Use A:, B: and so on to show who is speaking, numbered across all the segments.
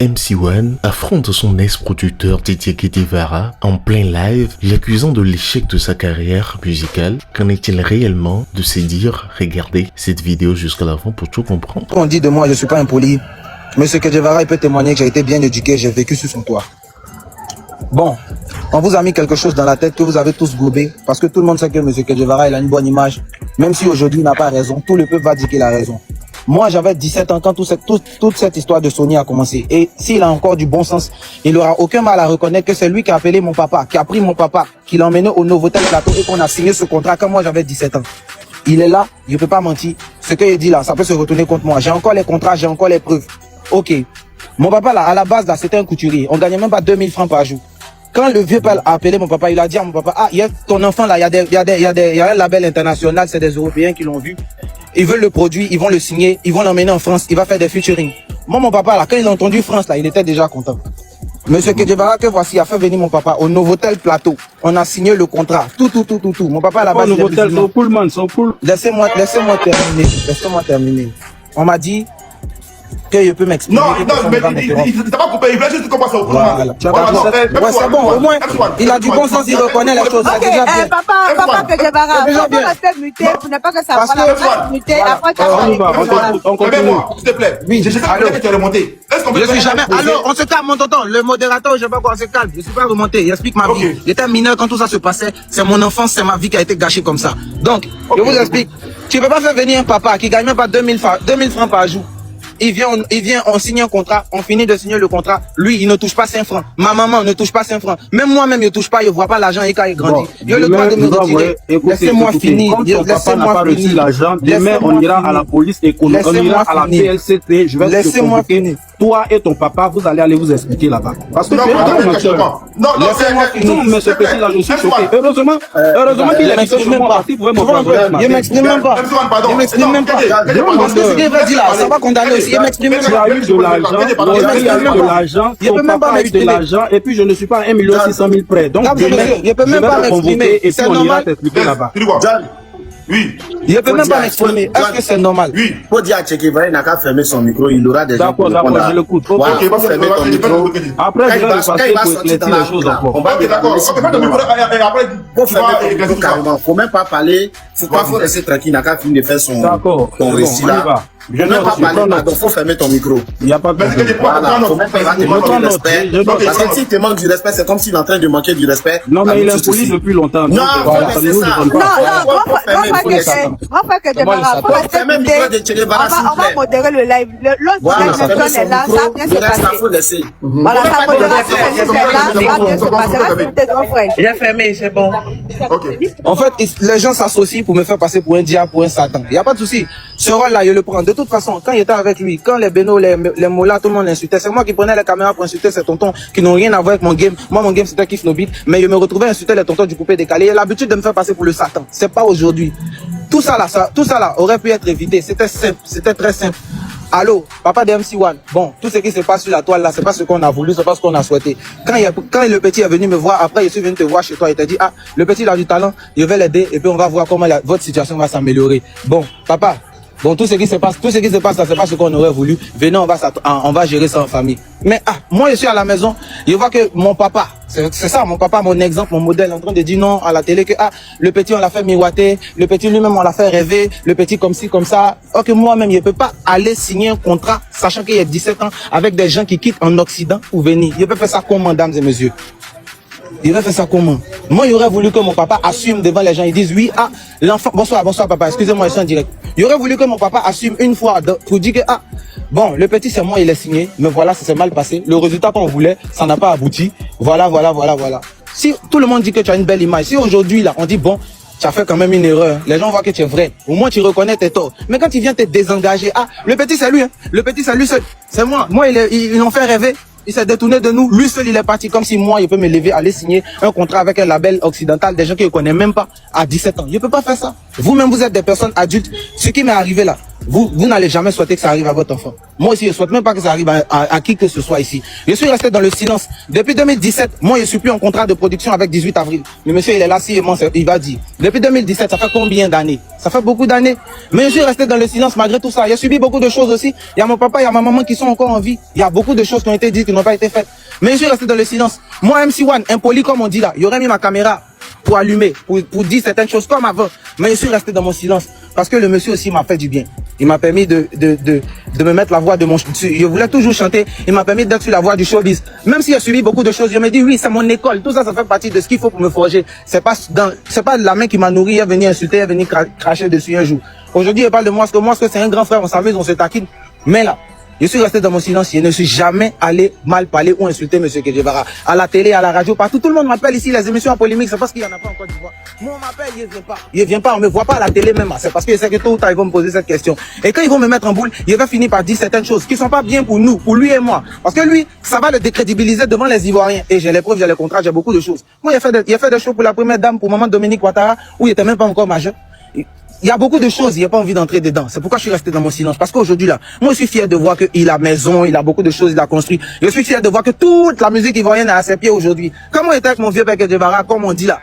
A: MC1 affronte son ex-producteur Didier Guevara en plein live, l'accusant de l'échec de sa carrière musicale. Qu'en est-il réellement de ses dires? Regardez cette vidéo jusqu'à la fin pour tout comprendre.
B: On dit de moi, je suis pas impoli. Monsieur Guevara, il peut témoigner que j'ai été bien éduqué, j'ai vécu sur son toit. Bon, on vous a mis quelque chose dans la tête que vous avez tous gobé, parce que tout le monde sait que Monsieur Guevara, il a une bonne image. Même si aujourd'hui il n'a pas raison, tout le peuple va dire qu'il a raison. Moi, j'avais 17 ans quand toute cette histoire de Sony a commencé. Et s'il a encore du bon sens, il n'aura aucun mal à reconnaître que c'est lui qui a appelé mon papa, qui a pris mon papa, qui l'a emmené au Novotel Plateau et qu'on a signé ce contrat quand moi j'avais 17 ans. Il est là, il ne peut pas mentir. Ce qu'il dit là, ça peut se retourner contre moi. J'ai encore les contrats, j'ai encore les preuves. Ok. Mon papa là, à la base là, c'était un couturier. On gagnait même pas 2000 francs par jour. Quand le vieux père a appelé mon papa, il a dit à mon papa, ah, il y a ton enfant là, il y a un label international, c'est des Européens qui l'ont vu. Ils veulent le produit, ils vont le signer, ils vont l'emmener en France, il va faire des featuring. Moi, mon papa là, quand il a entendu France là, il était déjà content. Monsieur Guevara, que voici, a fait venir mon papa au Novotel Plateau. On a signé le contrat, tout. Mon papa là-bas,
C: son pullman, son pull.
B: Laissez-moi terminer. On m'a dit que je peux m'exprimer.
D: Non, mais il t'a pas coupé, il voulait juste comprendre ça au
B: voilà. Ouais, c'est bon, au moins, il a du bon sens, il reconnaît les choses.
E: Ok, papa Guevara, pourquoi rester muté pour ne pas que ça prenne muté, après tu
C: on continue.
D: S'il te plaît.
B: Oui,
D: je sais que tu es remonté.
B: Je suis jamais. Alors, on se calme, mon tonton. Le modérateur, je sais pas quoi, on se calme. Je suis pas remonté. Il explique ma vie. J'étais mineur quand tout ça se passait. C'est mon enfance, c'est ma vie qui a été gâchée comme ça. Donc, je vous explique. Tu peux pas faire venir un papa qui gagne même pas 2000 francs par jour. Il vient, on signe un contrat, on finit de signer le contrat. Lui, il ne touche pas 5 francs. Ma maman ne touche pas 5 francs. Même moi-même, je touche pas, je vois pas l'argent et quand il grandit. Il a le droit de me retirer. Laissez-moi finir.
C: Laissez-moi finir. L'argent, demain, on ira à la police économique, on ira à la PLCT. Je vais te convoquer. Toi et ton papa, vous allez aller vous expliquer là-bas. Parce que tu es un menteur. Non, mais ce petit-là, je suis choqué. Heureusement qu'il est m'exprime pas.
B: Il m'exprime même pas. Il m'exprime même pas. Parce que ce qu'il veut dire là, ça va condamner aussi. Il m'exprime même pas.
C: Il a eu de l'argent. Ton papa a eu de l'argent. Et puis je ne suis pas à 1 600 000 près. Donc
B: je ne peux même pas m'exprimer.
C: Et puis on ira t'expliquer là-bas.
D: Oui.
B: Il ne peut même pas m'exprimer. Est-ce que c'est normal?
D: Oui.
F: Faut dire à Guevara, il n'a qu'à fermer son micro, il aura des gens.
C: D'accord, je l'écoute.
F: Voilà, faut fermer ton micro.
C: Après, je vais passer pour éclaircir les choses encore.
F: On va
D: d'accord.
F: faut fermer ton micro carrément. Faut même pas parler. Faut rester tranquille, il n'a qu'à finir de faire son récit là. Je ne vais pas parler, donc faut fermer ton micro.
C: Il n'y a pas de problème.
F: Voilà, faut même pas te manquer du respect. Parce que s'il te manque du respect, c'est comme s'il est en train de manquer du respect.
C: Non, mais il est impoli depuis longtemps.
F: Non, c'est ça.
E: Moi, que Guevara, faut rester muté. On va modérer le live. L'autre personne est là, ça va bien se passer. Voilà, sa modération est là, ça va bien se passer.
B: Il est fermé, c'est bon. En fait, les gens s'associent pour me faire passer pour un diable, pour un satan. Il n'y a pas de souci. Ce rôle-là, je le prends. De toute façon, quand il était avec lui, quand les bénos, les molas, tout le monde l'insultait. C'est moi qui prenais la caméra pour insulter ces tontons qui n'ont rien à voir avec mon game. Moi, mon game, c'était Kiff No Beat. Mais je me retrouvais à insulter les tontons du coupé décalé. Il a l'habitude de me faire passer pour le satan. C'est pas aujourd'hui. Tout ça là aurait pu être évité. C'était simple. C'était très simple. Allô, papa de MC1. Bon, tout ce qui se passe sur la toile là, c'est pas ce qu'on a voulu, c'est pas ce qu'on a souhaité. Quand le petit est venu me voir, après, je suis venu te voir chez toi, il t'a dit, ah, le petit il a du talent, je vais l'aider et puis on va voir comment votre situation va s'améliorer. Bon, papa. Bon, tout ce qui se passe là, c'est pas ce qu'on aurait voulu. Venez, on va gérer ça en famille. Mais moi je suis à la maison, je vois que mon papa, c'est ça, mon papa, mon exemple, mon modèle, en train de dire non à la télé que le petit on l'a fait miroiter, le petit lui-même on l'a fait rêver, le petit comme ci, comme ça. Ok, moi-même, je peux pas aller signer un contrat, sachant qu'il y a 17 ans, avec des gens qui quittent en Occident pour venir. Je peux faire ça comment, mesdames et messieurs? Il va faire ça comment? Moi, il aurait voulu que mon papa assume devant les gens. Ils disent oui, l'enfant, bonsoir papa, excusez-moi, je suis en direct. Il aurait voulu que mon papa assume une fois pour dire que, bon, le petit c'est moi, il est signé, mais voilà, ça s'est mal passé. Le résultat qu'on voulait, ça n'a pas abouti. Voilà. Si tout le monde dit que tu as une belle image, si aujourd'hui, là, on dit bon, tu as fait quand même une erreur, les gens voient que tu es vrai. Au moins, tu reconnais tes torts. Mais quand il vient te désengager, le petit c'est lui, hein. Le petit c'est lui seul. C'est moi. Moi, ils l'ont fait rêver. Il s'est détourné de nous. Lui seul, il est parti comme si moi, il peut me lever, aller signer un contrat avec un label occidental, des gens qui ne connaissent même pas à 17 ans. Je ne peux pas faire ça. Vous-même, vous êtes des personnes adultes. Ce qui m'est arrivé là, vous n'allez jamais souhaiter que ça arrive à votre enfant. Moi aussi, je souhaite même pas que ça arrive à qui que ce soit ici. Je suis resté dans le silence. Depuis 2017, moi, je suis plus en contrat de production avec 18 avril. Le monsieur, il est là, il va dire. Depuis 2017, ça fait combien d'années? Ça fait beaucoup d'années. Mais je suis resté dans le silence malgré tout ça. J'ai subi beaucoup de choses aussi. Il y a mon papa, il y a ma maman qui sont encore en vie. Il y a beaucoup de choses qui ont été dites, qui n'ont pas été faites. Mais je suis resté dans le silence. Moi, MC1, impoli comme on dit là, il aurait mis ma caméra pour allumer, pour dire certaines choses comme avant. Mais je suis resté dans mon silence. Parce que le monsieur aussi m'a fait du bien. Il m'a permis de me mettre la voix de mon... Je voulais toujours chanter. Il m'a permis d'être sur la voie du showbiz. Même si j'ai subi beaucoup de choses, je me dis oui, c'est mon école. Tout ça, ça fait partie de ce qu'il faut pour me forger. C'est pas la main qui m'a nourri, elle est venue insulter, elle est venue cracher dessus un jour. Aujourd'hui, elle parle de moi, parce que c'est un grand frère, on s'amuse, on se taquine. Mais là, je suis resté dans mon silence. Je ne suis jamais allé mal parler ou insulter M. Che Guevara. À la télé, à la radio, partout. Tout le monde m'appelle ici, les émissions en polémique. C'est parce qu'il n'y en a pas en Côte d'Ivoire. Moi, on m'appelle, il ne vient pas. Il ne vient pas, on ne me voit pas à la télé même. C'est parce que je sais que tôt ou tard, ils vont me poser cette question. Et quand ils vont me mettre en boule, il va finir par dire certaines choses qui ne sont pas bien pour nous, pour lui et moi. Parce que lui, ça va le décrédibiliser devant les Ivoiriens. Et j'ai les preuves, j'ai les contrats, j'ai beaucoup de choses. Moi, il a fait des choses pour la première dame, pour maman Dominique Ouattara, où il n'était même pas encore majeur. Il y a beaucoup de choses, il n'y a pas envie d'entrer dedans. C'est pourquoi je suis resté dans mon silence. Parce qu'aujourd'hui là, moi je suis fier de voir qu'il a maison, il a beaucoup de choses, il a construit. Je suis fier de voir que toute la musique ivoirienne est à ses pieds aujourd'hui. Comme on était avec mon vieux Che Guevara, comme on dit là.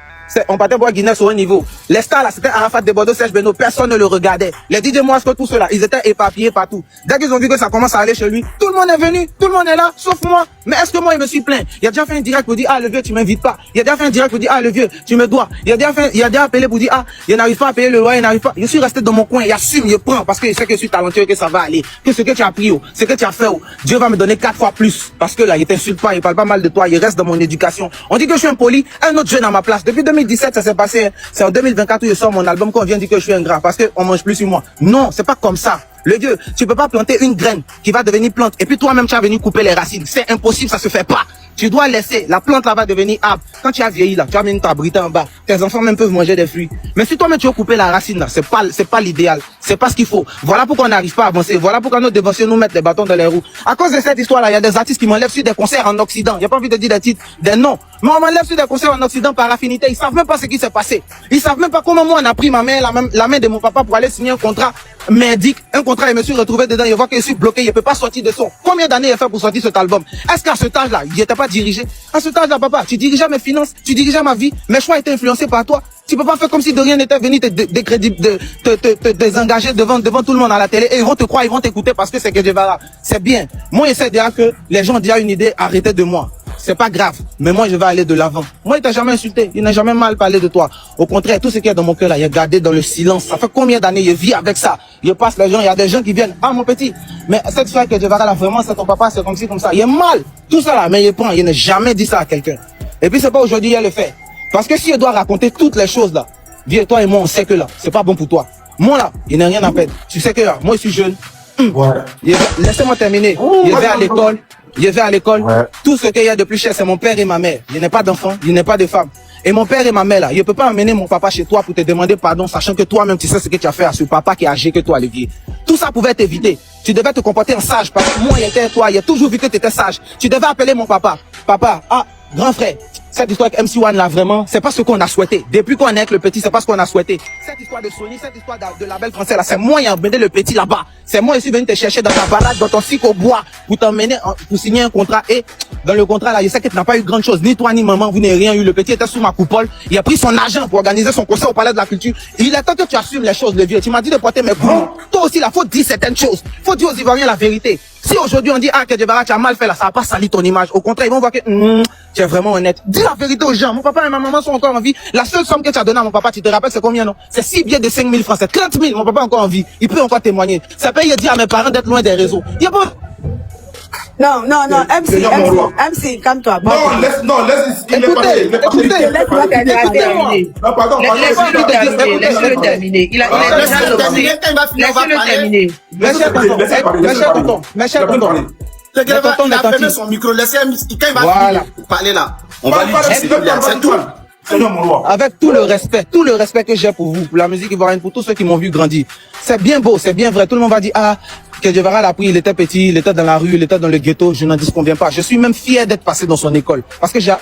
B: On partait boire Guinness sur un niveau. Les stars là, c'était Arafat de Bordeaux, Serge Beno, personne ne le regardait. Les DJ Moisco, tout cela, ils étaient éparpillés partout. Dès qu'ils ont vu que ça commence à aller chez lui, tout le monde est venu, tout le monde est là, sauf moi. Mais est-ce que moi, il me suis plaint? Il a déjà fait un direct pour dire, ah, le vieux, tu m'invites pas. Il a déjà fait un direct pour dire, ah, le vieux, tu me dois. Il a déjà appelé pour dire, ah, il n'arrive pas à payer le loyer, il n'arrive pas. Je suis resté dans mon coin, il assume, il prend, parce que je sais que je suis talentueux, que ça va aller. Que ce que tu as pris, ce que tu as fait, Dieu va me donner 4 fois plus. Parce que là, il t'insulte pas, il parle pas mal de toi, il reste dans mon éducation. On dit que je suis impoli, un autre jeune à ma place. Depuis 2017, ça s'est passé. C'est en 2024 où je sors mon album qu'on vient dire que je suis ingrat parce qu'on mange plus sur moi. Non, c'est pas comme ça. Le Dieu, tu peux pas planter une graine qui va devenir plante et puis toi-même tu vas venir couper les racines. C'est impossible, ça se fait pas. Tu dois laisser, la plante là va devenir arbre. Quand tu as vieilli là, tu vas venir t'abriter en bas. Tes enfants même peuvent manger des fruits. Mais si toi-même tu veux couper la racine là, c'est pas l'idéal. C'est pas ce qu'il faut. Voilà pourquoi on n'arrive pas à avancer. Voilà pourquoi nos dévanciers nous mettent les bâtons dans les roues. À cause de cette histoire là, il y a des artistes qui m'enlèvent sur des concerts en Occident. Il n'y a pas envie de dire des titres, des noms. Mais on m'enlève sur des concerts en Occident par affinité. Ils savent même pas ce qui s'est passé. Ils savent même pas comment moi on a pris ma main, la main de mon papa pour aller signer un contrat merdique. Un contrat, je me suis retrouvé dedans. Je vois que je suis bloqué. Je peux pas sortir de son. Combien d'années il a fait pour sortir cet album? Est-ce qu'à cet âge là, il n'était pas dirigé? À cet âge là, papa, tu dirigeais mes finances, tu dirigeais ma vie. Mes choix étaient influencés par toi. Tu peux pas faire comme si de rien n'était venu te désengager devant tout le monde à la télé et ils vont te croire, ils vont t'écouter parce que c'est que Guevara. C'est bien. Moi, j'essaie déjà que les gens ont déjà une idée, arrêtez de moi. C'est pas grave. Mais moi, je vais aller de l'avant. Moi, il t'a jamais insulté. Il n'a jamais mal parlé de toi. Au contraire, tout ce qu'il y a dans mon cœur là, il est gardé dans le silence. Ça fait combien d'années je vis avec ça? Je passe les gens, il y a des gens qui viennent. Ah, mon petit. Mais cette fois que Guevara là, vraiment, c'est ton papa, c'est comme ci, comme ça. Il est mal. Tout ça là, mais il prend. Il n'a jamais dit ça à quelqu'un. Et puis, c'est pas aujourd'hui, il le fait. Parce que si je dois raconter toutes les choses là, viens, toi et moi, on sait que là, c'est pas bon pour toi. Moi là, il n'a rien à perdre. Tu sais que là, moi je suis jeune. Ouais. Laissez-moi terminer. Je vais à l'école. Je vais à l'école. Ouais. Tout ce qu'il y a de plus cher, c'est mon père et ma mère. Il n'ai pas d'enfant, il n'est pas de femme. Et mon père et ma mère là, je peux pas emmener mon papa chez toi pour te demander pardon, sachant que toi-même tu sais ce que tu as fait à ce papa qui est âgé que toi, Olivier. Tout ça pouvait être évité. Tu devais te comporter en sage parce que moi, il était toi, il a toujours vu que tu étais sage. Tu devais appeler mon papa. Papa, ah, grand frère. Cette histoire avec MC1 là, vraiment, c'est pas ce qu'on a souhaité. Depuis qu'on est avec le petit, c'est pas ce qu'on a souhaité. Cette histoire de Sony, cette histoire de label français là, c'est moi qui ai emmené le petit là-bas. C'est moi qui suis venu te chercher dans ta balade, dans ton cycle au bois, pour t'emmener, pour signer un contrat. Et dans le contrat là, je sais que tu n'as pas eu grande chose, ni toi ni maman, vous n'avez rien eu. Le petit était sous ma coupole. Il a pris son argent pour organiser son concert au Palais de la Culture. Il est temps que tu assumes les choses, le vieux. Tu m'as dit de porter mes coups. Toi aussi là, faut dire certaines choses. Faut dire aux Ivoiriens la vérité. Si aujourd'hui on dit, ah, que Guevara, tu as mal fait là, ça va pas sali ton image. Au contraire, ils vont voir que, tu es vraiment honnête. Dis la vérité aux gens. Mon papa et ma maman sont encore en vie. La seule somme que tu as donnée à mon papa, tu te rappelles, c'est combien, non? C'est 6 billets de 5 000 francs. C'est 30 000. Mon papa est encore en vie. Il peut encore témoigner. Ça peut dire à mes parents d'être loin des réseaux. Il y a pas...
E: Non, MC, calme-toi.
D: Non, laisse,
E: écoutez, laisse-moi terminer.
D: Non, pardon,
E: Laisse-le terminer. Il a déjà lancé. Laisse-le terminer.
B: Mes chers tontons.
F: Il a fermé son micro, laissez quand il va parler là. On va lui dire c'est tout.
B: Avec tout le respect que j'ai pour vous, pour la musique ivoirienne, pour tous ceux qui m'ont vu grandir. C'est bien beau, c'est bien vrai. Tout le monde va dire, ah, que Guevara l'a pris, il était petit, il était dans la rue, il était dans le ghetto, je n'en disconviens pas. Je suis même fier d'être passé dans son école. Parce que j'ai...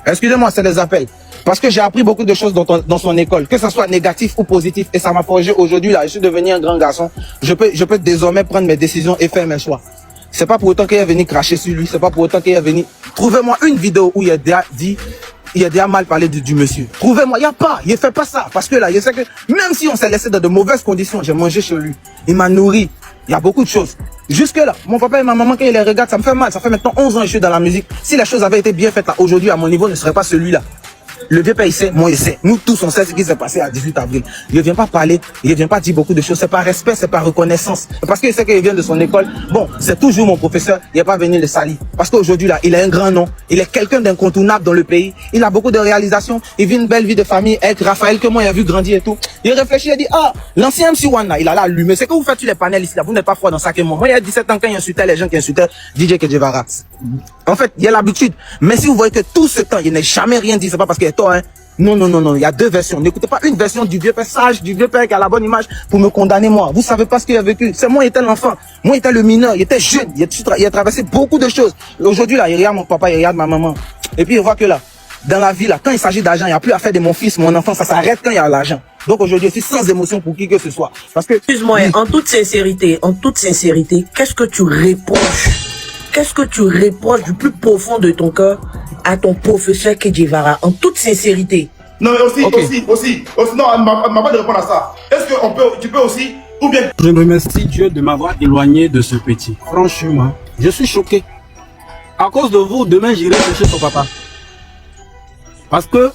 B: Excusez-moi, c'est des appels. Parce que j'ai appris beaucoup de choses dans son école, que ce soit négatif ou positif. Et ça m'a forgé aujourd'hui, là, je suis devenu un grand garçon. Je peux désormais prendre mes décisions et faire mes choix. C'est pas pour autant qu'il est venu cracher sur lui, c'est pas pour autant qu'il est venu... Trouvez-moi une vidéo où il a déjà dit, il a déjà mal parlé du monsieur. Trouvez-moi, il n'y a pas, il ne fait pas ça. Parce que là, je sais que même si on s'est laissé dans de mauvaises conditions, j'ai mangé chez lui. Il m'a nourri. Il y a beaucoup de choses. Jusque là, mon papa et ma maman, quand ils les regardent, ça me fait mal. Ça fait maintenant 11 ans que je suis dans la musique. Si les choses avaient été bien faites là, aujourd'hui, à mon niveau, ne serait pas celui-là. Le vieux père, il sait, moi, il sait. Nous tous, on sait ce qui s'est passé à 18 avril. Il ne vient pas parler, il ne vient pas dire beaucoup de choses. C'est par respect, c'est par reconnaissance. Parce qu'il sait qu'il vient de son école. Bon, c'est toujours mon professeur. Il n'est pas venu le salir. Parce qu'aujourd'hui, là, il a un grand nom. Il est quelqu'un d'incontournable dans le pays. Il a beaucoup de réalisations. Il vit une belle vie de famille avec Raphaël, que moi, il a vu grandir et tout. Il réfléchit, il dit, ah, l'ancien MC1, là, il a là allumé. C'est que vous faites sur les panels ici, là. Vous n'êtes pas froid dans ça que moi. Moi, il y a 17 ans, quand il insultait les gens qui insultaient DJ Kedjevara. En fait, il y a l'habitude. Mais si vous voyez que tout ce temps, il n'a jamais rien dit, c'est pas parce qu'il est tort, hein. Non, non, non, non, il y a deux versions. N'écoutez pas une version du vieux père sage, du vieux père qui a la bonne image pour me condamner moi. Vous savez pas ce qu'il a vécu. C'est moi, il était l'enfant. Moi, il était le mineur, il était jeune, il a traversé beaucoup de choses. Aujourd'hui, là, il regarde mon papa, il regarde ma maman. Et puis, il voit que là, dans la vie, là, quand il s'agit d'argent, il n'y a plus à faire de mon fils, mon enfant, ça s'arrête quand il y a l'argent. Donc aujourd'hui, je suis sans émotion pour qui que ce soit. Parce que...
G: Excuse-moi, en toute sincérité, qu'est-ce que tu reproches? Qu'est-ce que tu reproches du plus profond de ton cœur à ton professeur Kedjevara, en toute sincérité?
D: Non, mais aussi, non, elle m'a pas de répondre à ça. Est-ce que tu peux aussi, ou bien...
C: Je remercie Dieu de m'avoir éloigné de ce petit. Franchement, je suis choqué. À cause de vous, demain, j'irai chercher son papa. Parce que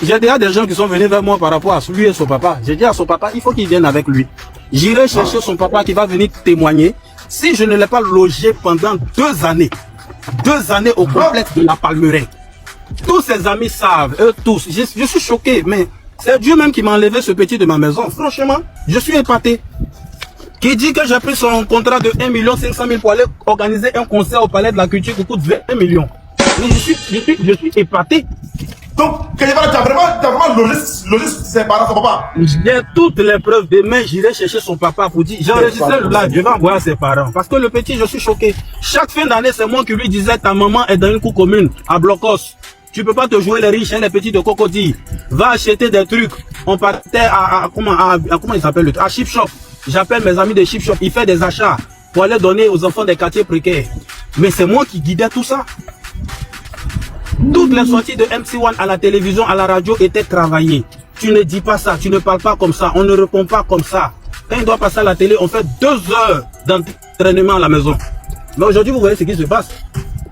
C: j'ai déjà des gens qui sont venus vers moi par rapport à lui et son papa. J'ai dit à son papa, il faut qu'il vienne avec lui. J'irai chercher son papa qui va venir témoigner. Si je ne l'ai pas logé pendant 2 années, 2 années au complexe de la Palmeraie, tous ses amis savent, eux tous, je suis choqué, mais c'est Dieu même qui m'a enlevé ce petit de ma maison. Franchement, je suis épaté. Qui dit que j'ai pris son contrat de 1 500 000 pour aller organiser un concert au Palais de la Culture qui coûte 20 millions. Mais je suis épaté.
D: Donc, Kedjevara, tu as vraiment logé ses parents, son papa?
C: J'ai toutes les preuves. Demain, j'irai chercher son papa pour dire, j'ai enregistré le live, je vais envoyer à ses parents. Parce que le petit, je suis choqué. Chaque fin d'année, c'est moi qui lui disais, ta maman est dans une cour commune, à Blocos. Tu peux pas te jouer les riches et les petits de Cocody. Va acheter des trucs. On partait comment il s'appelle, à Chip Shop. J'appelle mes amis de Chip Shop. Il fait des achats pour aller donner aux enfants des quartiers précaires. Mais c'est moi qui guidais tout ça. Toutes les sorties de MC1 à la télévision, à la radio étaient travaillées. Tu ne dis pas ça, tu ne parles pas comme ça, on ne répond pas comme ça. Quand il doit passer à la télé, on fait 2 heures d'entraînement à la maison. Mais aujourd'hui, vous voyez ce qui se passe.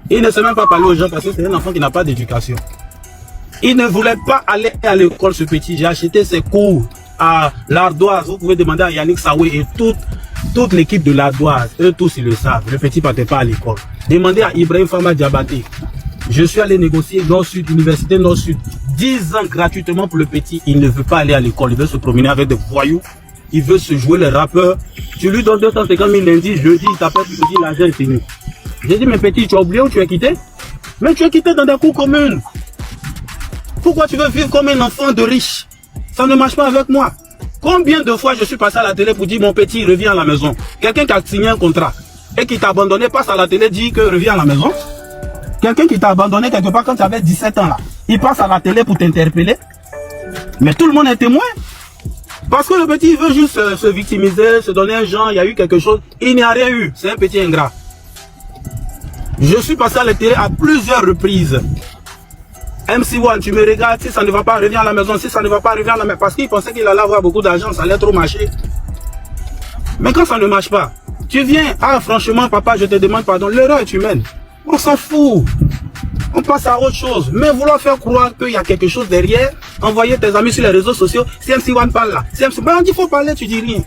C: Il ne sait même pas parler aux gens parce que c'est un enfant qui n'a pas d'éducation. Il ne voulait pas aller à l'école, ce petit. J'ai acheté ses cours à l'Ardoise. Vous pouvez demander à Yannick Saoué et toute l'équipe de l'Ardoise. Eux tous, ils le savent. Le petit ne partait pas à l'école. Demandez à Ibrahim Fama Diabaté. Je suis allé négocier Nord-Sud, Université Nord-Sud. 10 ans gratuitement pour le petit. Il ne veut pas aller à l'école. Il veut se promener avec des voyous. Il veut se jouer les rappeurs. Tu lui donnes 250 000 lundi, jeudi, il t'appelle, tu te dis l'argent est fini. J'ai dit, mais petit, tu as oublié où tu es quitté? Mais tu es quitté dans des cours communes. Pourquoi tu veux vivre comme un enfant de riche? Ça ne marche pas avec moi. Combien de fois je suis passé à la télé pour dire, mon petit, reviens à la maison. Quelqu'un qui a signé un contrat et qui t'a abandonné passe à la télé, dit que reviens à la maison. Quelqu'un qui t'a abandonné quelque part quand tu avais 17 ans là, il passe à la télé pour t'interpeller. Mais tout le monde est témoin. Parce que le petit veut juste se victimiser, se donner un genre, il y a eu quelque chose. Il n'y a rien eu. C'est un petit ingrat. Je suis passé à la télé à plusieurs reprises. MC1, tu me regardes, si ça ne va pas, reviens à la maison. Si ça ne va pas, reviens à la maison. Parce qu'il pensait qu'il allait avoir beaucoup d'argent, ça allait trop marcher. Mais quand ça ne marche pas, tu viens, ah franchement papa, je te demande pardon, l'erreur est humaine. On s'en fout. On passe à autre chose. Mais vouloir faire croire qu'il y a quelque chose derrière, envoyer tes amis sur les réseaux sociaux, si MC1 parle là, si MC1, on dit faut parler, tu dis rien.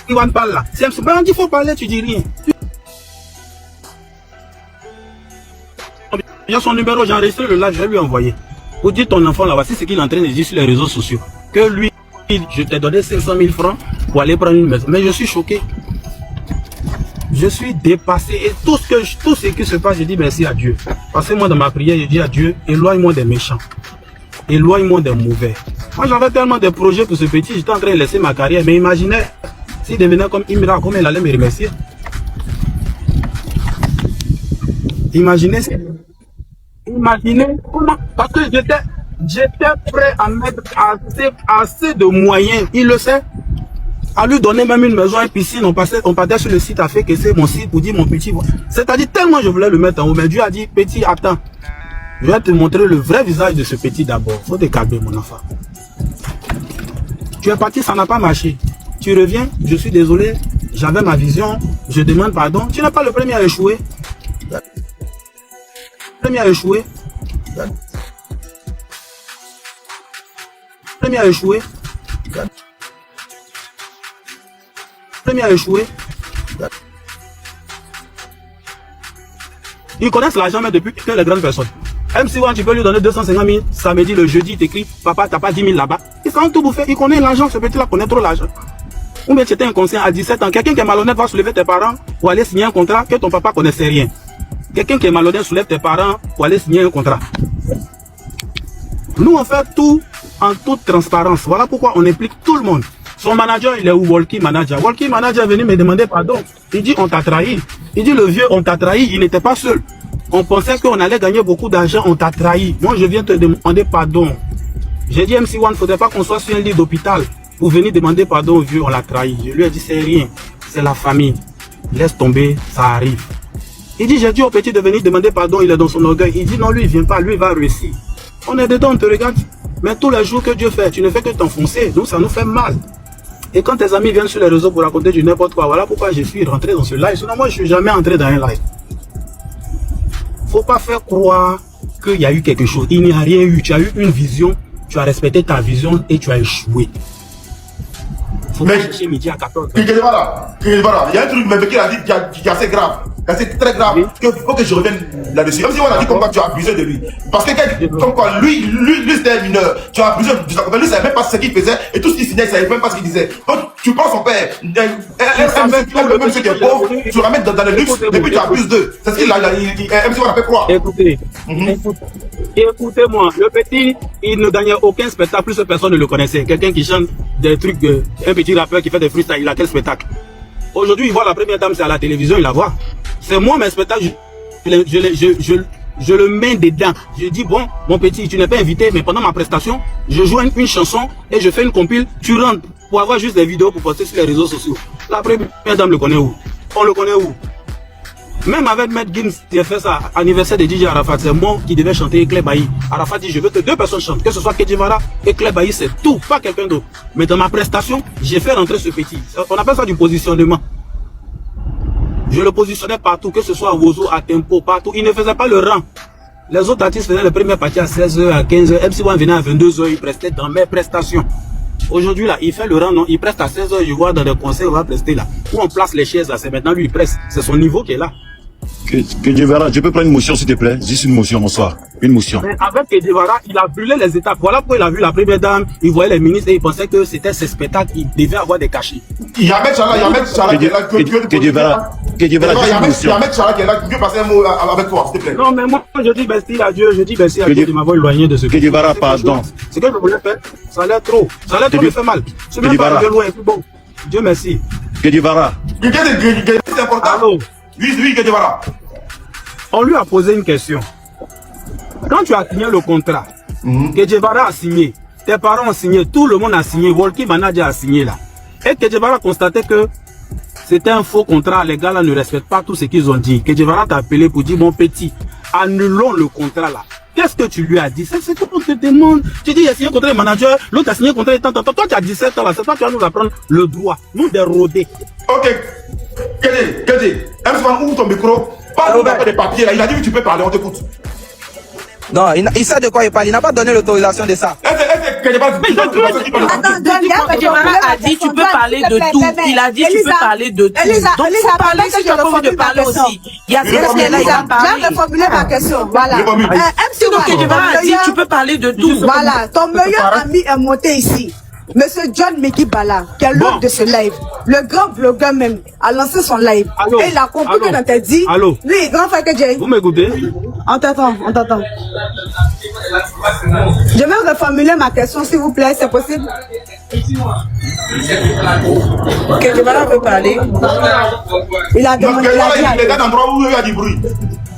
C: MC1 parle là, si MC1, on dit faut parler, tu dis rien. J'ai son numéro, j'ai enregistré le live, je vais lui envoyer. Pour dire ton enfant là, voici ce qu'il est en train de dire sur les réseaux sociaux. Que lui, je t'ai donné 500 000 francs pour aller prendre une maison. Mais je suis choqué. Je suis dépassé et tout ce qui se passe, je dis merci à Dieu. Parce que moi dans ma prière, je dis à Dieu, éloigne-moi des méchants. Éloigne-moi des mauvais. Moi j'avais tellement de projets pour ce petit, j'étais en train de laisser ma carrière. Mais imaginez, s'il devenait comme Imra, comment il allait me remercier. Imaginez comment Parce que j'étais prêt à mettre assez de moyens, il le sait, à lui donner même une maison, une piscine. On partait sur le site à faire que c'est mon site pour dire mon petit. C'est-à-dire tellement je voulais le mettre en haut, mais Dieu a dit, petit, attends. Je vais te montrer le vrai visage de ce petit d'abord. Faut te calmer, mon enfant. Tu es parti, ça n'a pas marché. Tu reviens, je suis désolé, j'avais ma vision, je demande pardon. Tu n'es pas le premier à échouer. Le premier à échouer. Le premier à échouer. Le premier à échouer. Ils connaissent l'argent mais depuis que les grandes personnes. MC1, tu peux lui donner 250 000 samedi, le jeudi, il t'écrit, papa, t'as pas 10 000 là-bas. Ils s'en tout bouffer, il connaît l'argent, ce petit-là connaît trop l'argent. Ou bien tu étais inconscient à 17 ans, quelqu'un qui est malhonnête va soulever tes parents pour aller signer un contrat que ton papa connaissait rien. Quelqu'un qui est malhonnête soulève tes parents pour aller signer un contrat. Nous, on fait tout en toute transparence. Voilà pourquoi on implique tout le monde. Son manager, il est où? Walkie Manager. Walkie Manager est venu me demander pardon. Il dit, on t'a trahi. Il dit, le vieux, on t'a trahi, il n'était pas seul. On pensait qu'on allait gagner beaucoup d'argent, on t'a trahi. Moi, je viens te demander pardon. J'ai dit, MC1, il ne faudrait pas qu'on soit sur un lit d'hôpital pour venir demander pardon au vieux, on l'a trahi. Je lui ai dit, c'est rien, c'est la famille. Laisse tomber, ça arrive. Il dit, j'ai dit au petit de venir demander pardon, il est dans son orgueil. Il dit, non, lui, il ne vient pas, lui, il va réussir. On est dedans, on te regarde. Mais tous les jours que Dieu fait, tu ne fais que t'enfoncer. Donc, ça nous fait mal. Et quand tes amis viennent sur les réseaux pour raconter du n'importe quoi, voilà pourquoi je suis rentré dans ce live. Sinon, moi, je ne suis jamais entré dans un live. Faut pas faire croire qu'il y a eu quelque chose. Il n'y a rien eu. Tu as eu une vision, tu as respecté ta vision et tu as échoué. Faut pas chercher midi à 14h.
D: Il y a un truc même qu'il a dit qui est assez grave. C'est très grave. Il faut que je revienne là-dessus. Même si on a dit comme quoi tu as abusé de lui. Parce que comme quoi lui c'était un mineur. Tu as abusé de sa compagnie. Lui ne savait même pas ce qu'il faisait. Et tout ce qu'il signait, il ne savait même pas ce qu'il disait. Donc tu prends son père. Un monsieur qui est pauvre, tu le ramènes dans le luxe et puis tu abuses d'eux. C'est ce qu'il a. MC on a fait croire.
C: Écoutez. Écoutez-moi. Le petit, il ne gagnait aucun spectacle. Plus personne ne le connaissait. Quelqu'un qui chante des trucs, un petit rappeur qui fait des freestyles. Il a quel spectacle? Aujourd'hui, il voit la première dame, c'est à la télévision, il la voit. C'est moi, mes spectacles, je le mets dedans. Je dis, bon, mon petit, tu n'es pas invité, mais pendant ma prestation, je joue une chanson et je fais une compile. Tu rentres pour avoir juste des vidéos pour poster sur les réseaux sociaux. La première dame le connaît où? On le connaît où? Même avec Maître Gims qui a fait ça, anniversaire de DJ Arafat, c'est moi qui devais chanter Clé Bailly. Arafat dit, je veux que deux personnes chantent, que ce soit Kedjivara et Clé Bailly, c'est tout, pas quelqu'un d'autre. Mais dans ma prestation, j'ai fait rentrer ce petit. On appelle ça du positionnement. Je le positionnais partout, que ce soit à Wozo, à Tempo, partout. Il ne faisait pas le rang. Les autres artistes faisaient les premières parties à 16h, à 15h. MC1 venait à 22h, il prestait dans mes prestations. Aujourd'hui, là, il fait le rang, non, il preste à 16h, je vois dans des concerts, on va prester là. Où on place les chaises, là, c'est maintenant lui, il presse. C'est son niveau qui est là.
H: Kedjivara, je peux prendre une motion, s'il te plaît? Juste une motion, bonsoir. Une motion.
C: Mais avec Kedjivara, il a brûlé les étapes. Voilà pourquoi il a vu la première dame, il voyait les ministres et il pensait que c'était ses spectacles, il devait avoir des cachets.
D: Il y a Ahmed Chala qui est là.
H: Kedjivara,
D: il y a Ahmed Chala qui est là. Dieu passer un mot avec toi, s'il te plaît.
C: Non, mais moi, je dis merci à Dieu, je dis merci à Dieu de m'avoir éloigné de ce que
H: Kedjivara, pardon.
C: Ce que je voulais faire, ça a l'air trop. Ça a l'air trop, me fait mal. Ce même pas de loin est plus bon. Dieu merci.
H: Kedjivara.
D: C'est important.
C: Allô?
D: Oui, Kedjivara.
C: On lui a posé une question. Quand tu as signé le contrat, Kedjivara a signé, tes parents ont signé, tout le monde a signé, Walkie Manager a signé là. Et Kedjivara a constaté que c'était un faux contrat, les gars là ne respectent pas tout ce qu'ils ont dit. Kedjivara t'a appelé pour dire, mon petit, annulons le contrat là. Qu'est-ce que tu lui as dit? C'est ce qu'on te demande. Tu dis, il a signé un contrat de manager, l'autre a signé un contrat de temps. Toi, tu as 17 ans là, c'est toi qui vas nous apprendre le droit, nous déroder.
D: Ok. Kedji, MC1, ouvre ton micro. Parle pas des papiers là, il a dit que tu peux parler, on t'écoute.
B: Non, il sait de quoi il parle, il n'a pas donné l'autorisation de ça.
G: Kedjivara a dit tu peux parler de tout. Il a dit tu peux parler de tout. Donc il faut parler si tu as envie de parler aussi. Il y a quelqu'un qui est là, il a parlé.
E: Je vais reformuler ma question. Voilà.
G: Donc Kedjivara a dit tu peux parler de tout.
E: Voilà. Ton meilleur ami est monté ici. Monsieur John Meki Bala, qui est l'hôte de ce live, le grand blogueur même, a lancé son live. Allô? Et il a compris que dans tes dit, lui, grand frère que j'ai.
C: Vous m'écoutez?
E: On t'attend. Je vais reformuler ma question, s'il vous plaît, c'est possible?
G: Kedjivara veut parler.
E: Il a demandé.
D: Il est dans un endroit où il y a du bruit.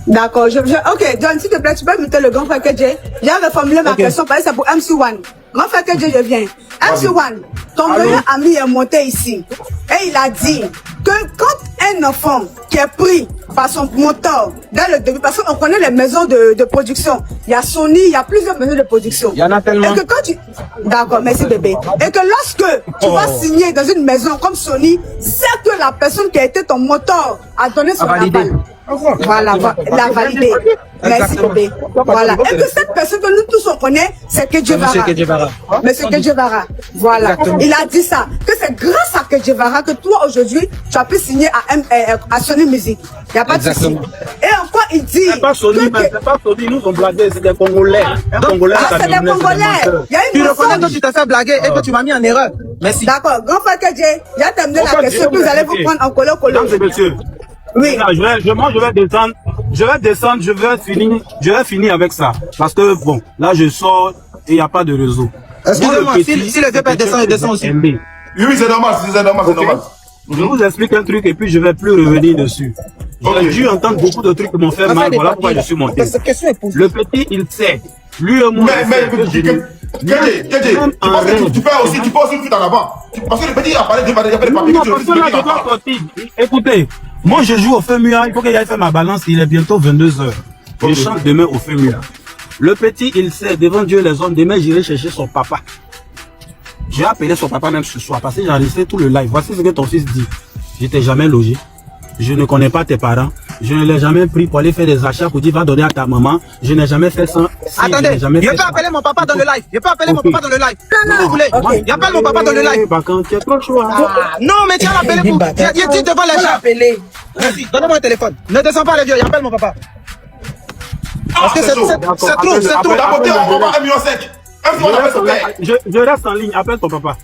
E: D'accord, ok, John, s'il te plaît, tu peux inviter le grand frère KJ. J'ai reformulé ma question, parce que c'est pour MC1. Grand frère KJ, je viens. MC1, ton meilleur ami est monté ici. Et il a dit que quand un enfant qui est pris par son moteur dans le début, parce qu'on connaît les maisons de production, il y a Sony, il y a plusieurs maisons de production.
B: Il y en a tellement.
E: Et que quand tu... D'accord, merci bébé. Et que lorsque tu vas signer dans une maison comme Sony, c'est que la personne qui a été ton moteur a donné son aval. Voilà, l'a validé. Merci bébé. Voilà. Et que cette personne que nous tous on connaît, c'est KJ Vara. Monsieur KJ Vara. Voilà. Il a dit ça. Que c'est grâce à KJ Vara que toi aujourd'hui, tu as pu signer à Sony Music. Il n'y a pas de souci. Et encore, il dit.
C: C'est pas Sony, c'est pas Sony, nous sommes blagués, c'est des Congolais.
E: C'est des Congolais.
B: Tu reconnais que tu t'es fait blaguer et que tu m'as mis en erreur. Merci.
E: D'accord. Grand frère KJ, il a terminé la question que vous allez vous prendre en colo-colo.
C: Mesdames et messieurs.
E: Oui.
C: Moi, je vais descendre, je vais finir avec ça. Parce que, bon, là, je sors et il n'y a pas de réseau.
B: Excusez-moi, si le vieux père descend, il descend aussi.
D: Oui, c'est normal, c'est normal.
C: Je vous explique un truc et puis je ne vais plus revenir dessus. J'ai dû entendre beaucoup de trucs qui m'ont fait mal, voilà pourquoi je suis monté. Le petit, il sait. Lui et moi,
D: tu peux aussi foutre en avant. Parce que le petit a parlé de papier.
C: Écoutez, moi je joue au FEMUA, il faut qu'il aille faire ma balance, il est bientôt 22h. Je chante demain au FEMUA. Le petit, il sait, devant Dieu les hommes, demain j'irai chercher son papa. J'ai appelé son papa même ce soir parce que j'ai enregistré tout le live. Voici ce que ton fils dit. Je t'ai jamais logé. Je ne connais pas tes parents. Je ne l'ai jamais pris pour aller faire des achats pour dire va donner à ta maman. Je n'ai jamais fait ça.
B: Attendez, je peux appeler mon papa dans le live. Je peux appeler mon papa dans le live. Non, vous voulez. Il appelle mon papa dans le live.
C: Tu as trop le choix.
B: Non, mais tu as appelé pour. Il dit devant les gens. Vas-y, donne-moi un téléphone. Ne descends pas les vieux, il appelle mon papa. Parce que c'est trop, c'est trop.
D: D'abord, on va 1,5 million.
C: Je reste en ligne, appelle ton papa.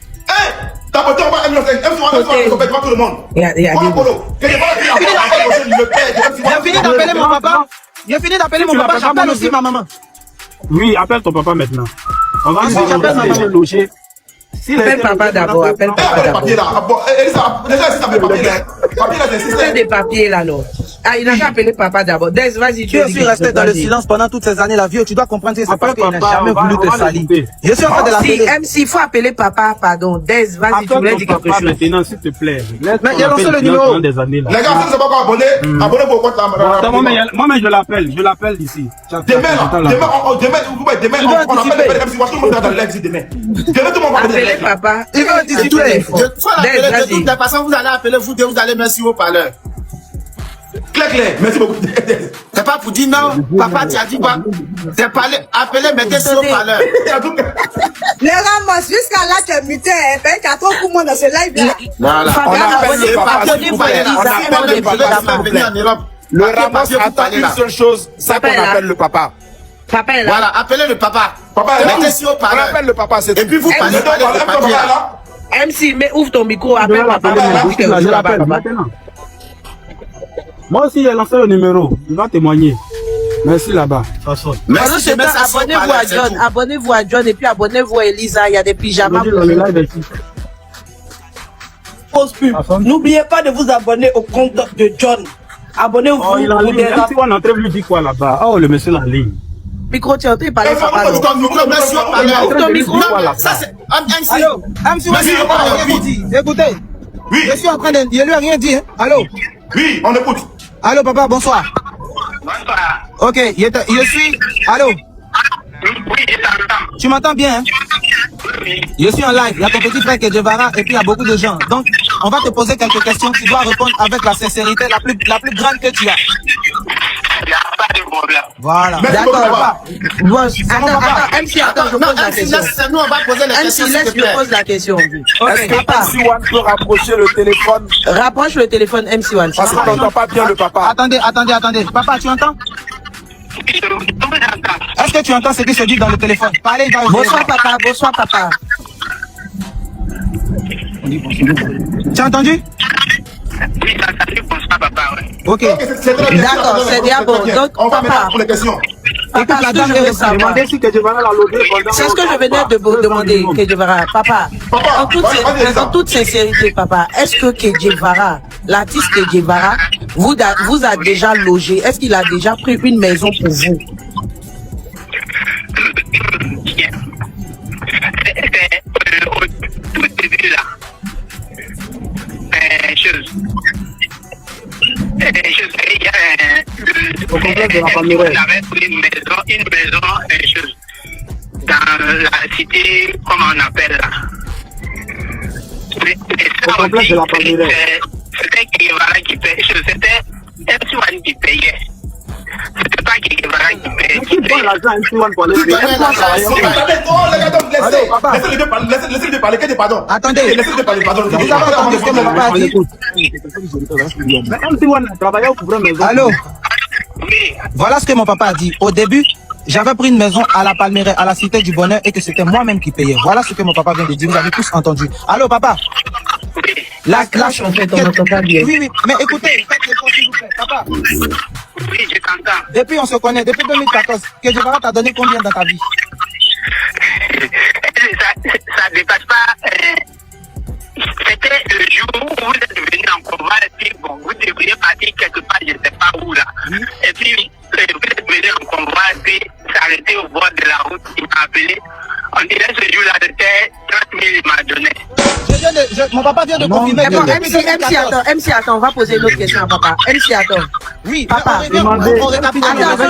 D: T'as voté en bas 1,5 million. M1 tout le monde.
B: J'ai fini d'appeler mon papa. J'ai fini d'appeler mon papa, j'appelle aussi ma maman.
C: Oui, appelle ton papa maintenant. On va se loger.
G: Appelle papa d'abord, appelle papa d'abord. C'est des papiers là, non. Ah, il a qu'à appeler papa d'abord. Des, vas-y,
B: tu es resté dans le silence pendant toutes ces années, la vie. Tu dois comprendre que c'est parce qu'il n'a jamais voulu te salir. Je suis en train de l'appeler.
G: MC, il faut appeler papa, pardon. Des, vas-y, tu voulais dire quelque chose.
C: Maintenant, s'il te plaît.
B: Mais il a lancé le numéro.
D: Les gars, si vous ne savez pas encore abonner, abonnez-vous au compte là.
C: Moi, je l'appelle d'ici.
D: Demain, on appelle MC. Tout le monde dans le live demain. Demain, tout le monde va appeler
G: papa.
B: Il va discuter.
F: De toute façon, vous allez appeler, vous allez merci au parleur.
D: Claire, merci beaucoup.
F: C'est pas pour dire non, papa, tu as dit quoi? C'est parler, appeler, mettez sur au parleur.
E: Les Ramos, jusqu'à là, tu es muté, tu as trop pour moi dans ce live-là.
F: Voilà. On appelle le papa.
I: Le Ramos attend une seule chose, c'est qu'on appelle le papa.
G: Papa est là.
F: Voilà, appelez le papa. Mettez sur au parleur.
I: On appelle le papa, c'est tout.
F: Et puis vous parlez de papier là.
G: MC, mais ouvre ton micro, appelle papa.
C: Je l'appelle maintenant. Moi aussi, j'ai lancé le numéro. Il va témoigner. Merci là-bas.
F: Merci.
G: Abonnez-vous à John. Abonnez-vous à John et puis abonnez-vous à Elisa. Il y a des pyjamas.
J: N'oubliez pas de vous abonner au compte de John. Abonnez-vous.
C: Oh, il a ligne. MC One en train de lui dire quoi là-bas? Oh, le monsieur la ligne.
G: Micro, tu as entendu parler papa.
F: Ton micro. Ça c'est MC.
B: MC, écoutez.
D: Oui.
B: Je suis en train de. Je lui ai rien dit. Allô.
D: Oui, on écoute.
B: Allô, papa, bonsoir.
K: Bonsoir.
B: Ok, je suis. Allô.
K: Oui, je t'entends.
B: Tu m'entends bien, hein?
K: Oui.
B: Je suis en live. Il y a ton petit frère KJ Vara et puis il y a beaucoup de gens. Donc, on va te poser quelques questions. Tu dois répondre avec la sincérité la plus grande que tu as.
K: Il n'y a pas de problème.
B: Voilà.
G: D'accord, papa. Bon, attends, MC, attends, je pose la question.
F: C'est nous, on va poser la question.
G: MC, laisse, je pose la question.
I: Est-ce que MC One peut rapprocher le téléphone?
G: Rapproche le téléphone MC One.
I: Parce qu'on n'entend pas bien le papa.
B: Attendez. Papa, tu entends? Est-ce que tu entends ce qui se dit dans le téléphone? Parlez dans le
G: Bonsoir papa, bonsoir papa.
B: Tu as entendu?
K: Oui, ça fait bonsoir papa.
B: Ok.
G: D'accord, c'est bien bon. Donc
D: on va
G: papa,
D: maintenant pour les questions.
G: papa, ce que je veux savoir, c'est ce que je venais de vous demander, KJ Vara. Papa, en toute sincérité, papa, est-ce que KJ Vara, l'artiste KJ Vara, vous a déjà logé? Est-ce qu'il a déjà pris une maison pour vous?
K: Au tout début là.
C: Au complexe de la Palmeraie.
K: On avait pris une maison, dans la cité, comment on appelle là.
C: Au complexe de la Palmeraie.
K: C'était Guevara qui payait, c'était M1 qui payait. C'était pas Guevara qui payait.
C: Qui donne l'argent à M1 pour aller payer?
D: Laissez-le parler, pardon.
B: Attendez.
D: Laissez-le parler, pardon.
B: Vous avez entendu ce que mon papa a dit?
C: Mais M1 a travaillé au couvre maison.
B: Allô?
K: Oui.
B: Voilà ce que mon papa a dit. Au début, j'avais pris une maison à la Palmeraie, à la Cité du Bonheur, et que c'était moi-même qui payais. Voilà ce que mon papa vient de dire. Vous avez tous entendu. Allô, papa?
G: La clash, en fait, on n'entend pas bien.
B: Oui, oui. Mais écoutez, faites l'effort, s'il vous plaît. Papa,
K: Oui, je t'entends.
B: depuis on se connaît, depuis 2014, que Guevara t'a donné combien dans ta vie?
K: Ça dépasse pas. C'était le jour où vous êtes venu en convoi et puis bon, vous devriez partir quelque part, je ne sais pas où là. Et puis vous êtes venu en convoi et puis s'arrêter au bord de la route. Il m'a appelé. On dirait ce jour-là, c'était 30 000, il m'a donné.
B: Mon papa vient de confirmer.
G: Bon, MC, attends, on va poser une autre question à papa. MC, attends.
B: Oui,
G: papa. Attends,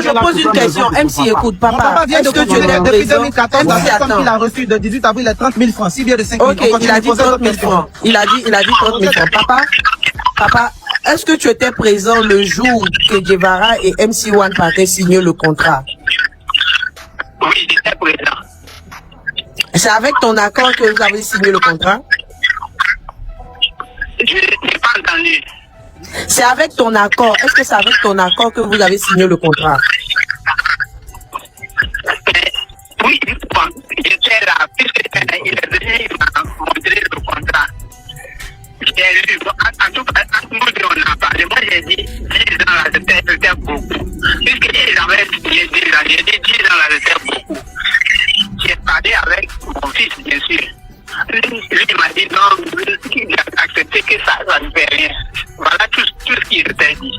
G: je pose une question. MC, écoute,
B: Mon papa
G: papa.
B: vient de
G: Est-ce que tu
B: confirmer
G: es
B: depuis
G: présent?
B: 2014,
G: MC,
B: dans la somme
G: attends.
B: qu'il a reçue de 18 avril, les 30 000 francs, si bien de 5 000
G: Ok, il a dit 30 000 francs. Il a dit 30 000 francs. Papa, est-ce que tu étais présent le jour que Guevara et MC1 partaient signer le contrat?
K: Oui, j'étais présent.
G: C'est avec ton accord que vous avez signé le contrat?
K: Je n'ai pas entendu.
G: C'est avec ton accord. Est-ce que c'est avec ton accord que vous avez signé le contrat?
K: Oui, bon, j'étais là, puisqu'il est venu, il m'a montré le contrat. J'ai lu, en tout cas, nous deux on a parlé. Moi j'ai dit 10 ans là, c'était beaucoup. Puisqu'ils avaient signé 10 ans, j'ai dit 10 ans là, c'était beaucoup. J'ai parlé avec mon fils, bien sûr. Lui, il m'a dit non, il a accepté que ça ne fait rien. Voilà tout ce qu'il était dit.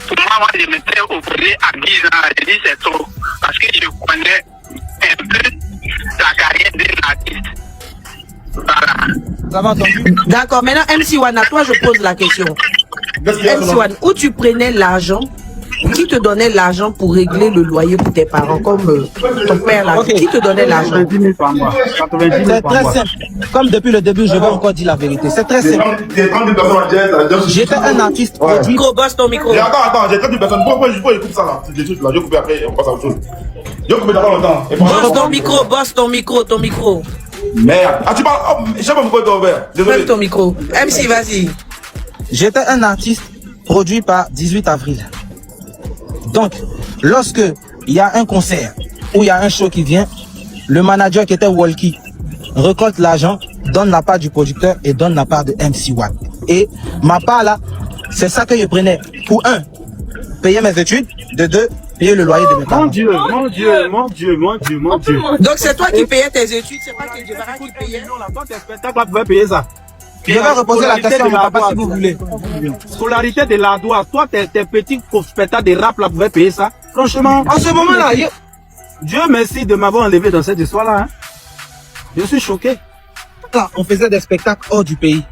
K: Pour moi, je m'étais opposé à 10 ans. J'ai dit c'est trop. Parce que je connais un peu la carrière d'un artiste. Voilà.
B: Vous avez entendu?
G: D'accord, maintenant MC1, à toi je pose la question. MC1, où tu prenais l'argent? Qui te donnait l'argent pour régler le loyer pour tes parents, comme ton père là? Qui te donnait l'argent?
C: 90 000 par mois. 90 000
B: C'est
C: par
B: très
C: mois.
B: simple. Comme depuis le début, je vais encore dire la vérité. C'est très simple. J'étais un artiste produit.
G: Micro, bosse ton micro.
D: Attends, j'ai 30 000 personnes. Pourquoi je coupe ça là? Des trucs là, je vais couper après, on passe à autre chose. Je vais couper d'abord longtemps.
G: Bosse ton micro.
D: Merde. Ah, tu parles. Oh, je sais pas pourquoi tu es ouvert. Désolé.
G: Ferme ton micro. MC, vas-y.
B: J'étais un artiste produit par 18 avril. Donc, lorsque il y a un concert ou il y a un show qui vient, le manager qui était Walkie récolte l'argent, donne la part du producteur et donne la part de MC1. Et ma part là, c'est ça que je prenais. Pour un, payer mes études. De deux, payer le loyer de mes parents.
C: Mon Dieu.
G: Donc c'est toi qui payais tes études, c'est pas que Guevara qui payait.
C: Toi, tes spectacles, tu pouvais payer ça.
B: Je vais reposer la question à mon papa si vous voulez.
C: Scolarité de l'Ardoise. Toi, tes petits spectacles de rap là, pouvaient payer ça. Franchement,
B: En ce moment-là,
C: Dieu merci de m'avoir enlevé dans cette histoire-là. Hein. Je suis choqué.
B: on faisait des spectacles hors du pays.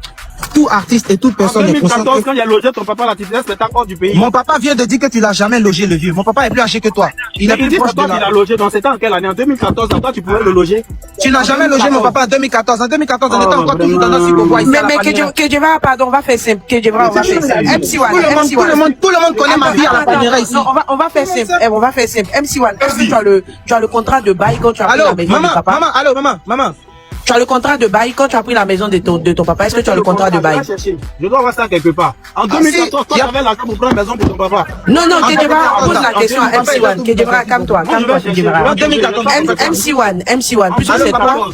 B: Tout artiste et toute personne
C: En
B: est consciente
C: 2014,
B: que...
C: quand il a logé ton papa là, tu faisais un spectacle hors du pays.
B: Mon papa vient de dire que tu l'as jamais logé, le vieux. Mon papa est plus âgé que toi. Il est plus
C: dit
B: proche
C: toi
B: de
C: qu'il
B: la...
C: a logé dans cette année, en quelle année? En 2014, toi tu pouvais le loger.
B: Tu n'as jamais logé mon papa en 2014. En 2014, on était encore toujours dans notre Cibobois.
G: Mais que Guevara, pardon, on va faire simple. Que Guevara, on va faire simple. MC1.
B: Tout le monde connaît ma vie à la Palmeraie ici.
G: Non, on va faire simple. On va faire simple. MC1, est-ce que tu as le contrat de bail quand tu as pris la maison de papa?
B: Maman.
G: Tu as le contrat de bail quand tu as pris la maison de ton papa. Est-ce que tu as le contrat de bail?
C: Je dois avoir ça quelque part. En 2014, toi tu avais l'argent pour prendre une maison pour ton papa.
G: Non, que Guevara, pose la question à MC1. Que Guevara, calme-toi, que Guevara. MC1, puisque c'est toi.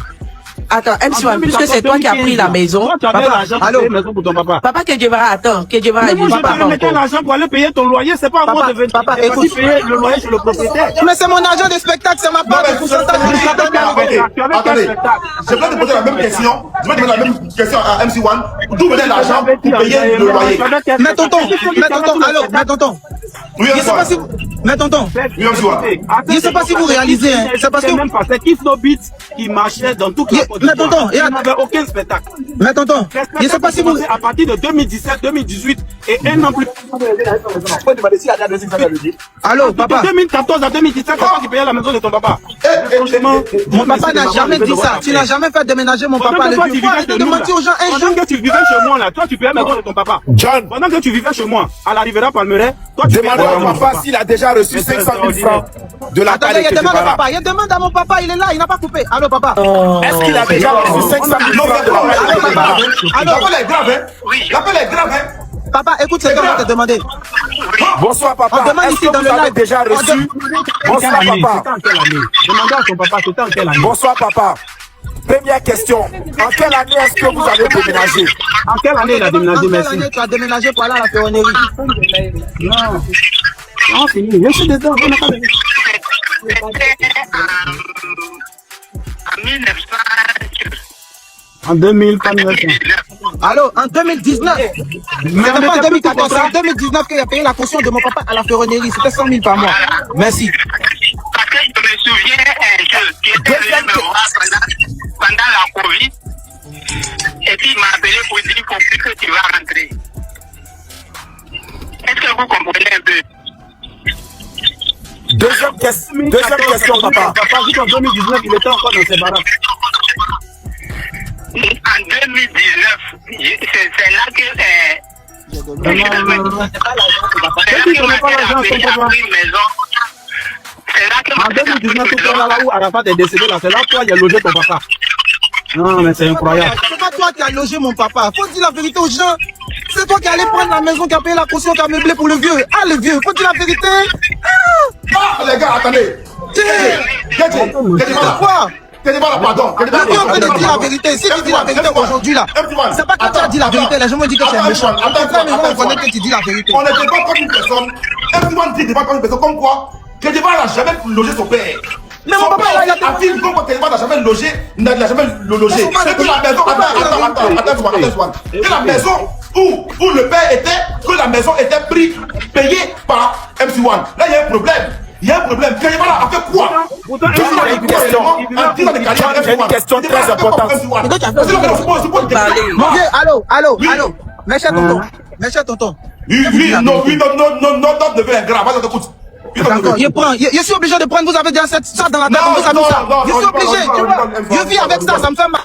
G: attends, MC1, puisque c'est toi qui as pris la maison.
C: Papa, allô, maison pour ton papa.
G: Papa Kedjevara, attends, Kedjevara,
C: il dit pas par contre. L'argent pour aller payer ton loyer, c'est pas à moi de venir.
B: Papa, écoute,
C: payer le loyer chez le propriétaire.
B: Mais c'est mon argent de spectacle, c'est ma part de pourcentage.
D: Attendez, je vais te poser la même question. Je vais te poser la même question à MC1. D'où venait l'argent pour payer le loyer?
B: Mais tonton, allô, mais tonton.
D: Oui,
B: je sais pas si vous... Mais tonton, je sais pas si vous réalisez, hein. C'est parce que...
C: C'est Kifnobit qui marchait dans toute la Côte d'Ivoire.
B: Mais tonton,
C: il n'y avait aucun spectacle.
B: Mais tonton, je sais pas si vous...
C: À partir de 2017, 2018 et un an plus...
B: Allô, papa.
C: De 2014 à 2017, c'est toi qui payais la maison de ton papa.
B: Mon papa n'a jamais dit ça. Tu n'as jamais fait déménager mon papa.
C: Pendant que tu vivais chez moi, là, toi tu payais la maison de ton papa.
I: John.
C: Pendant que tu vivais chez moi, à la Rivera Palmeraie, toi tu
I: demande à mon papa s'il a déjà reçu 500 000 francs de la part de
B: demande à papa. Il demande à mon papa, il est là, il n'a pas coupé. Allô, papa.
I: Est-ce qu'il a déjà reçu 500 000 francs de la part de papa?
D: L'appel est grave, hein? L'appel est grave, hein?
B: Papa, écoute ce qu'on va te demander.
I: Bonsoir, papa. Est-ce que vous avez déjà reçu? Bonsoir, papa.
C: Demandez à ton papa, c'était en quelle année?
I: Bonsoir, papa. Première question. En quelle année est-ce que vous avez déménagé?
C: En quelle année il a déménagé, merci?
B: En quelle année tu as déménagé pour aller à la ferronnerie?
C: Non. Non, c'est nul. Je suis dedans.
K: C'était en 1900.
C: En 2000, pas 1900.
B: Allô, en 2019. C'était pas en 2014, c'est en 2019 qu'il a payé la caution de mon papa à la ferronnerie. C'était 100 000 par mois. Merci.
K: Parce que je me souviens qui était venu me voir pendant la Covid. Et puis il m'a appelé pour dire qu'il faut plus que tu vas rentrer. Est-ce que vous comprenez un peu?
I: Deuxième question, papa.
C: Papa, jusqu'en 2019, il était encore dans ses baraques.
K: En 2019, c'est là que
C: en 2019, tu es là où Arafat est décédé, là, c'est là toi qui as logé ton papa. Non, mais c'est incroyable.
B: C'est pas toi qui as logé mon papa. Faut dire la vérité aux gens. C'est toi qui allais prendre la maison, qui a payé la caution, qui a meublé pour le vieux. Ah, le vieux, faut dire la vérité.
D: Ah, les gars, attendez.
B: Quoi?
D: Pardon.
B: Tu es en train de dire la vérité. Si tu dis la vérité aujourd'hui là, c'est pas que tu as dit la vérité. Les gens me disent que tu es méchant. On connaît que tu dis la vérité.
D: On n'était pas comme une personne. Everyone dit pas comme une personne. Comme quoi, Kedjevara n'a jamais logé son père.
B: Mais mon papa, il a
D: affirme que Kedjevara n'a jamais logé. N'a jamais logé. C'est que la maison. Attends. Que la maison où le père était, que la maison était payée par MC1. Là, il y a un problème. Il y a un problème. Kedjevara a fait quoi?
I: Une question très importante.
B: Mon vieux, allô. Mes chers tontons.
D: Oui, non, ne veut un grave. Vas-y, t'écoute.
B: D'accord, je suis obligé de prendre, vous avez déjà ça dans la tête, vous savez ça. Je suis obligé, tu vois. Je vis avec ça, ça me fait mal.